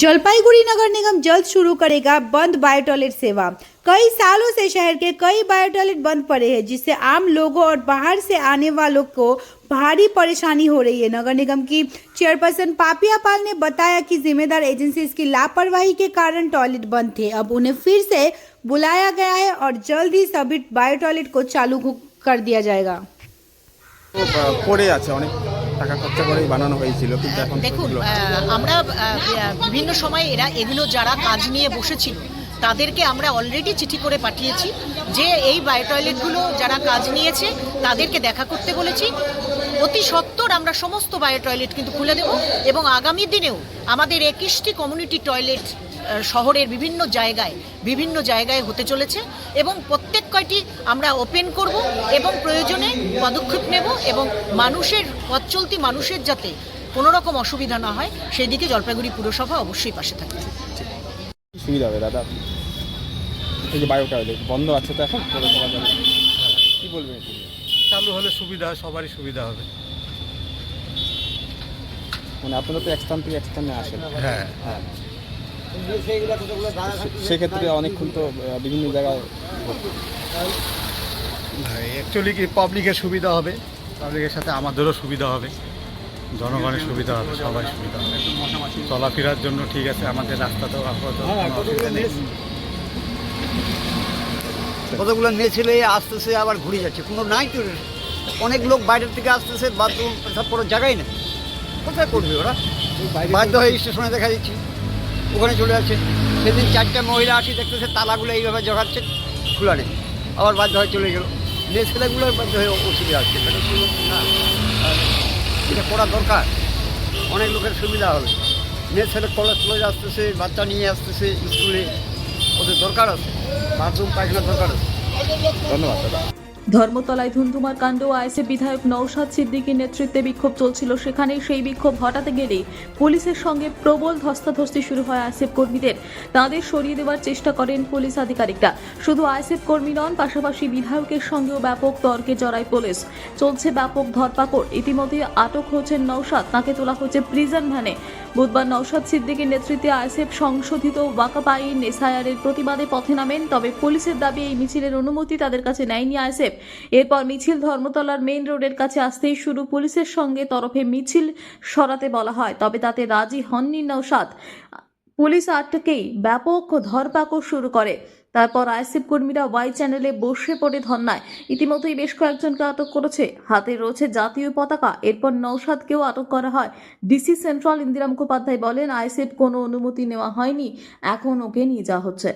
जलपाईगुड़ी नगर निगम जल्द शुरू करेगा बंद बायो टॉयलेट सेवा। कई सालों से शहर के कई बायो टॉयलेट बंद पड़े हैं, जिससे आम लोगों और बाहर से आने वालों को भारी परेशानी हो रही है। नगर निगम की चेयरपर्सन पापिया पाल ने बताया कि जिम्मेदार एजेंसी की लापरवाही के कारण टॉयलेट बंद थे। अब उन्हें फिर से बुलाया गया है और जल्द ही सभी बायो टॉयलेट को चालू कर दिया जाएगा। পড়ে আছে অনেক টাকা খরচা করে বানানো হয়েছিল, কিন্তু এখন দেখুন, আমরা বিভিন্ন সময় এগুলো যারা কাজ নিয়ে বসেছিল তাদেরকে আমরা অলরেডি চিঠি করে পাঠিয়েছি যে এই বায়ো টয়লেটগুলো যারা কাজ নিয়েছে তাদেরকে দেখা করতে বলেছি। অতি সত্বর আমরা সমস্ত বায়ো টয়লেট কিন্তু খুলে দেব এবং আগামী দিনেও আমাদের 21টি কমিউনিটি টয়লেট শহরের বিভিন্ন জায়গায় হতে চলেছে এবং প্রত্যেক কয়টি আমরা ওপেন করব এবং প্রয়োজনে পদক্ষেপ নেব এবং মানুষের পথ চলতি মানুষের যাতে কোনো রকম অসুবিধা না হয় সেই দিকে জলপাইগুড়ি পুরসভা অবশ্যই পাশে থাকবে। সুবিধা হবে দাদা, এই যে বায়ো টয়লেট বন্ধ আছে তো এখন পুরসভা কি বলবেন? চালু হলে সুবিধা, সবারই সুবিধা হবে। মানে আপনারা তো এক স্থান থেকে এক স্থানে আসেন। হ্যাঁ, সেক্ষেত্রে অনেকক্ষণ তো বিভিন্ন জায়গায় অ্যাকচুয়ালি কি পাবলিকের সুবিধা হবে, পাবলিকের সাথে আমাদেরও সুবিধা হবে, জনগণের সুবিধা হবে, সবাই সুবিধা হবে। চলাফেরার জন্য ঠিক আছে, আমাদের রাস্তাতেও কতগুলো মেয়ে ছেলে আসতেছে আবার ঘুরে যাচ্ছে, কোনো নাই তো। অনেক লোক বাইরের থেকে আসতেছে, বাথরুম সব কোনো জায়গায় না, কোথায় করবে ওরা? বাধ্য হয়ে স্টেশনে দেখা দিচ্ছি, ওখানে চলে যাচ্ছে। সেদিন 4টা মহিলা আসি দেখতেছে তালাগুলো এইভাবে জগাচ্ছে, খোলা নেই, আবার বাধ্য হয়ে চলে গেল। মেয়ে ছেলেগুলো বাধ্য হয়ে অসুবিধা আসছে, না এটা করা দরকার, অনেক লোকের সুবিধা হবে। মেয়ে ছেলে কলেজ আসতেছে, বাচ্চা নিয়ে আসতেছে স্কুলে, ওদের দরকার আছে, বাথরুম পায়খানা দরকার আছে। ধন্যবাদ দাদা। ধর্মতলায় ধুন্ধুমার কাণ্ড। আইএসএফ বিধায়ক নওশাদ সিদ্দিকীর নেতৃত্বে বিক্ষোভ চলছিল, সেখানে সেই বিক্ষোভ হটাতে গেলেই পুলিশের সঙ্গে প্রবল ধস্তাধস্তি শুরু হয় আইএসএফ কর্মীদের। তাদের সরিয়ে দেওয়ার চেষ্টা করেন পুলিশ আধিকারিকরা। শুধু আইএসএফ কর্মী নন, পাশাপাশি বিধায়কের সঙ্গেও ব্যাপক তর্কে জড়ায় পুলিশ। চলছে ব্যাপক ধরপাকড়। ইতিমধ্যে আটক হয়েছেন নওশাদ, তাকে তোলা হয়েছে প্রিজন ভ্যানে। বুধবার নওশাদ সিদ্দিকীর নেতৃত্বে আইএসএফ সংশোধিত ওয়াকফ আইন এসআইআরের প্রতিবাদে পথে নামেন। তবে পুলিশের দাবি এই মিছিলের অনুমতি তাদের কাছে নেয়নি আইএসএফ। এরপর মিছিল ধর্মতলার মেইন রোডের কাছে আসতেই শুরু পুলিশের সঙ্গে তরফে মিছিল সরাতে বলা হয়, তবে তাতে রাজি হননি নওশাদ। পুলিশ আটকেই ব্যাপক ধরপাকড় শুরু করে। তারপর আইএসএফ কর্মীরা ওয়াই চ্যানেলে বসে পড়ে ধর্নায়। ইতিমধ্যেই বেশ কয়েকজনকে আটক করেছে, হাতে রয়েছে জাতীয় পতাকা। এরপর নওশাদকেও আটক করা হয়। ডিসি সেন্ট্রাল ইন্দিরা মুখোপাধ্যায় বলেন, আইএসএফ কোনো অনুমতি নেওয়া হয়নি, এখন ওকে নিয়ে যাওয়া হচ্ছে।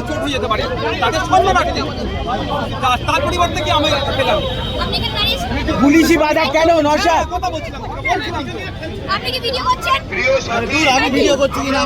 চোট হয়ে যেতে পারে, তাদের সম্মান রাখতে, তার পরিবর্তে কি আমি পেলাম পুলিশি বাধা কেন? নওশাদ কথা বলছিলাম, আপনি কি ভিডিও করছেন? আমি ভিডিও করছি কিনা?